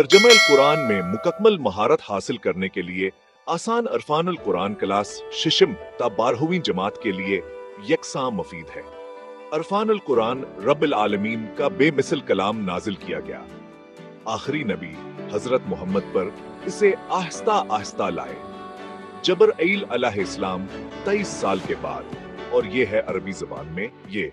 तर्जमा अल कुरान में मुकम्मल महारत हासिल करने के लिए आसान अरफान अल कुरान क्लास शिशम ता 12वीं जमात के लिए यकसां मुफीद है। अरफान अल कुरान रब्बिल आलमीन का बेमिसल कलाम नाजिल किया गया। आखिरी नबी हजरत मोहम्मद पर इसे आहिस्ता आहिस्ता लाए। जबरईल अलैहिस्सलाम 23 साल के बाद, और ये है अरबी जबान में। ये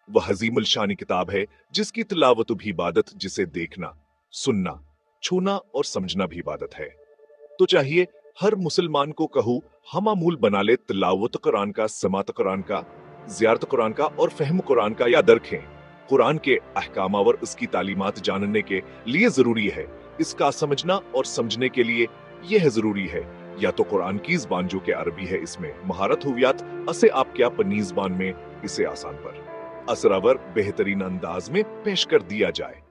वह हजीमुल शानी किताब है जिसकी तिलावत भी इबादत, जिसे देखना, सुनना, छूना और समझना भी इबादत है। तो चाहिए हर मुसलमान को कहूँ हमामूल बना ले तिलावत कुरान का, समात कुरान का, ज़ियारत कुरान का और फहम कुरान का याद रखें। कुरान के अहकाम और उसकी तालीमात जानने के लिए जरूरी है। इसका समझना और समझने के लिए यह जरूरी है या तो कुरान की ज़बान जो कि अरबी है इसमें महारत हुवियात असे आप क्या पन्नी ज़बान में इसे आसान पर असरावर बेहतरीन अंदाज में पेश कर दिया जाए।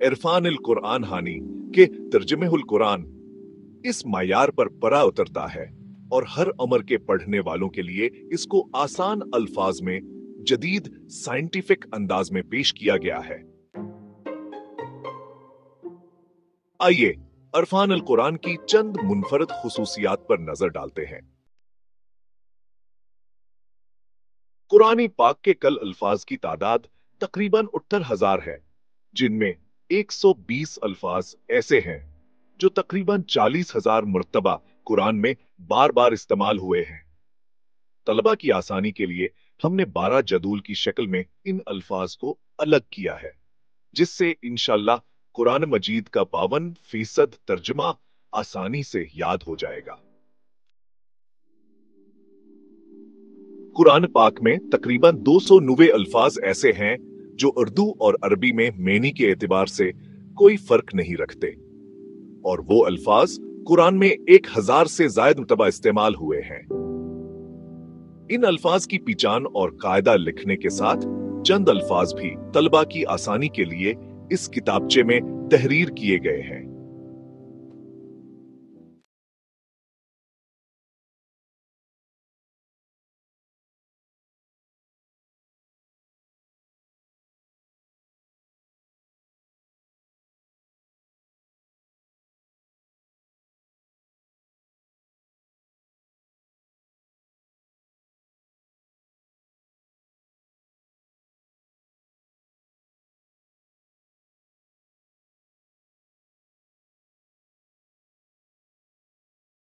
इरफान अल कुरान हानी के तर्जुमे उल कुरान इस मायार पर परा उतरता है और हर उम्र के पढ़ने वालों के लिए इसको आसान अल्फाज में जदीद साइंटिफिक अंदाज में पेश किया गया है। आइए इरफान अल कुरान की चंद मुनफरद खुसूसियात पर नजर डालते हैं। कुरानी पाक के कल अल्फाज की तादाद तकरीबन 68,000 है, जिनमें 120 अल्फाज ऐसे हैं जो तकरीबन 40,000 मरतबा कुरान में बार बार इस्तेमाल हुए हैं। तलबा की आसानी के लिए हमने 12 जदूल की शक्ल में इन अल्फाज को अलग किया है, जिससे इंशाअल्लाह कुरान मजीद का 52% तर्जुमा आसानी से याद हो जाएगा। कुरान पाक में तकरीबन 290 अल्फाज ऐसे हैं जो उर्दू और अरबी में मेनी के एतबार से कोई फर्क नहीं रखते, और वो अल्फाज कुरान में 1000 से ज्यादा मरतबा इस्तेमाल हुए हैं। इन अल्फाज की पहचान और कायदा लिखने के साथ चंद अल्फाज भी तलबा की आसानी के लिए इस किताबचे में तहरीर किए गए हैं।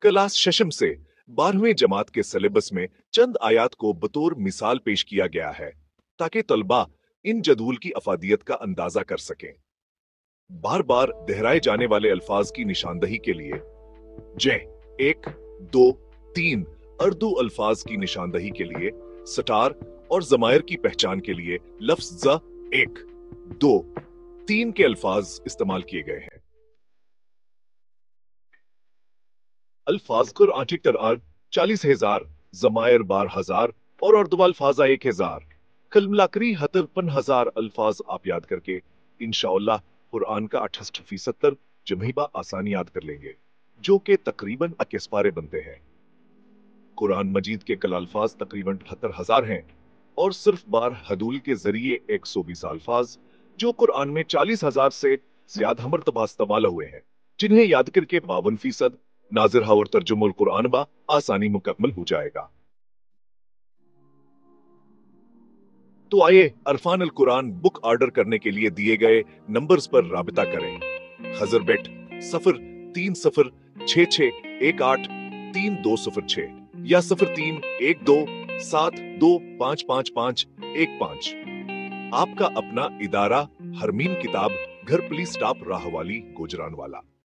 क्लास शशम से 12वीं जमात के सिलेबस में चंद आयात को बतौर मिसाल पेश किया गया है ताकि तलबा इन जदूल की अफादियत का अंदाजा कर सकें। बार बार दोहराए जाने वाले अल्फाज की निशानदही के लिए जय 1, 2, 3 उर्दू अल्फाज की निशानदही के लिए सटार और जमायर की पहचान के लिए लफ्ज ज़ 1, 2, 3 के अल्फाज इस्तेमाल किए गए हैं। अल्फाज कुरान तरआर 40,000, जमायर 12,000 और उर्दू अल्फाजा 1,000। कुल मिलाकर 53,000 अल्फाज आप याद करके इंशाअल्लाह कुरान का 68% तर्जुमा आसानी याद कर लेंगे, जो कि तकरीबन 21 पारे बनते हैं। कुरान मजीद के कल अल्फाज तकरीबन 78,000 हैं और सिर्फ बार हदूल के जरिए 120 अल्फाज जो कुरान में 40,000 से ज्यादा मरतबा इस्तेमाल हुए हैं, जिन्हें याद करके 52% नाजिर और तर्जुमुल कुरान बा आसानी मुकम्मल हो जाएगा। तो आइए इरफान अल कुरान बुक ऑर्डर करने के लिए दिए गए नंबर्स पर राबिता करें। हजरबेट 0366183206 या 031272555515। आपका अपना इदारा हरमीन किताब घर पुलिस स्टाफ राहवाली गुजरानवाला।